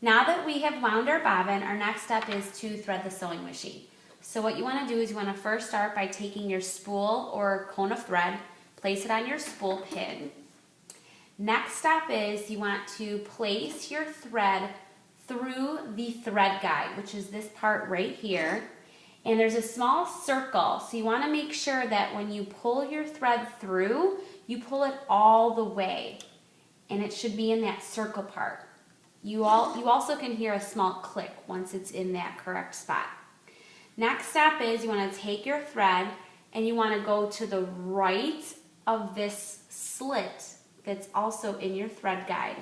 Now that we have wound our bobbin, our next step is to thread the sewing machine. So what you want to do is you want to first start by taking your spool or cone of thread, place it on your spool pin. Next step is you want to place your thread through the thread guide, which is this part right here. And there's a small circle, so you want to make sure that when you pull your thread through, you pull it all the way. And it should be in that circle part. You also can hear a small click once it's in that correct spot. Next step is you want to take your thread and you want to go to the right of this slit that's also in your thread guide.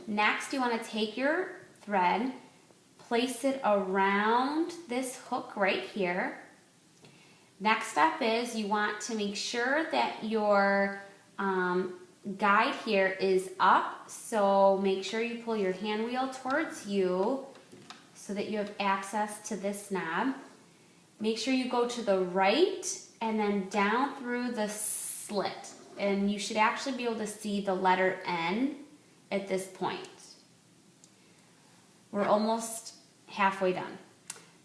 Next, you want to take your thread, place it around this hook right here. Next step is you want to make sure that your guide here is up, so make sure you pull your hand wheel towards you so that you have access to this knob. Make sure you go to the right and then down through the slit, and you should actually be able to see the letter N at this point. We're almost halfway done.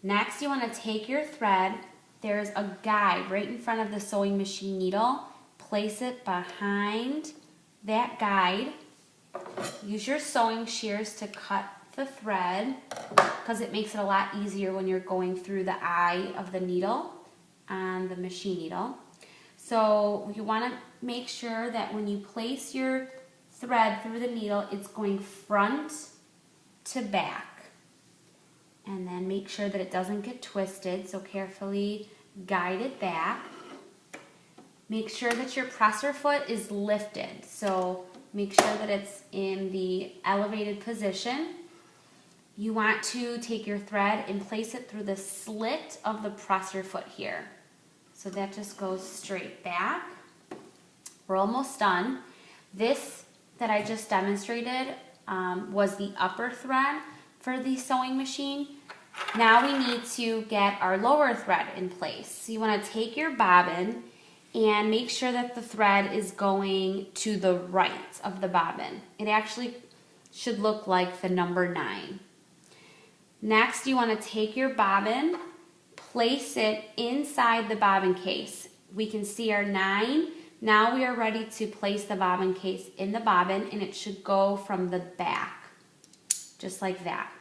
Next, you want to take your thread. There's a guide right in front of the sewing machine needle. Place it behind that guide. Use your sewing shears to cut the thread because it makes it a lot easier when you're going through the eye of the needle on the machine needle. So you want to make sure that when you place your thread through the needle, it's going front to back. And then make sure that it doesn't get twisted, so carefully guide it back. Make sure that your presser foot is lifted, so make sure that it's in the elevated position. You want to take your thread and place it through the slit of the presser foot here. So that just goes straight back. We're almost done. This that I just demonstrated was the upper thread for the sewing machine. Now we need to get our lower thread in place. So you want to take your bobbin and make sure that the thread is going to the right of the bobbin. It actually should look like the number 9. Next, you want to take your bobbin, place it inside the bobbin case. We can see our 9. Now we are ready to place the bobbin case in the bobbin, and it should go from the back, just like that.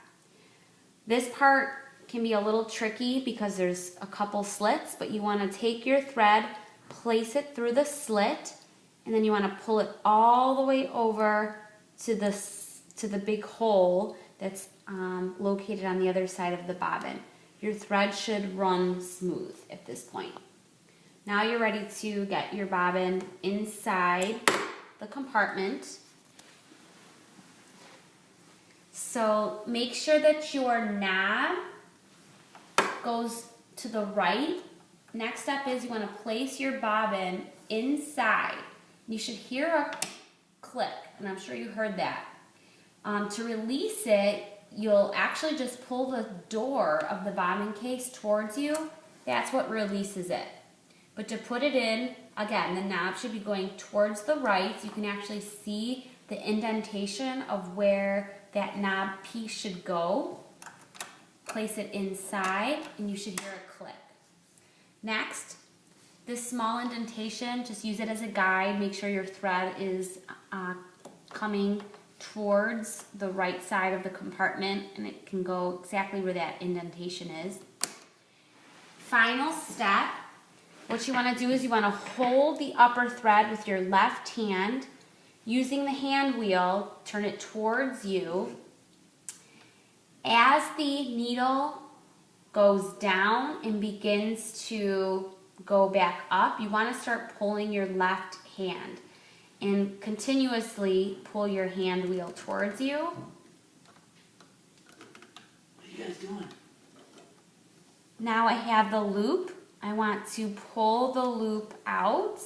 This part can be a little tricky because there's a couple slits, but you want to take your thread, place it through the slit, and then you want to pull it all the way over to the big hole that's located on the other side of the bobbin. Your thread should run smooth at this point. Now you're ready to get your bobbin inside the compartment. So make sure that your knob goes to the right. Next step is you want to place your bobbin inside. You should hear a click, and I'm sure you heard that. To release it, you'll actually just pull the door of the bobbin case towards you. That's what releases it. But to put it in, again, the knob should be going towards the right. So you can actually see the indentation of where that knob piece should go. Place it inside, and you should hear a click. Next, this small indentation, just use it as a guide. Make sure your thread is coming towards the right side of the compartment, and it can go exactly where that indentation is. Final step, what you want to do is you want to hold the upper thread with your left hand. Using the hand wheel, turn it towards you. As the needle goes down and begins to go back up, you want to start pulling your left hand and continuously pull your hand wheel towards you. What are you guys doing? Now I have the loop. I want to pull the loop out,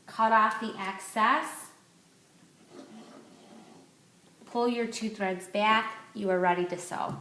cut off the excess, pull your 2 threads back. You are ready to sew.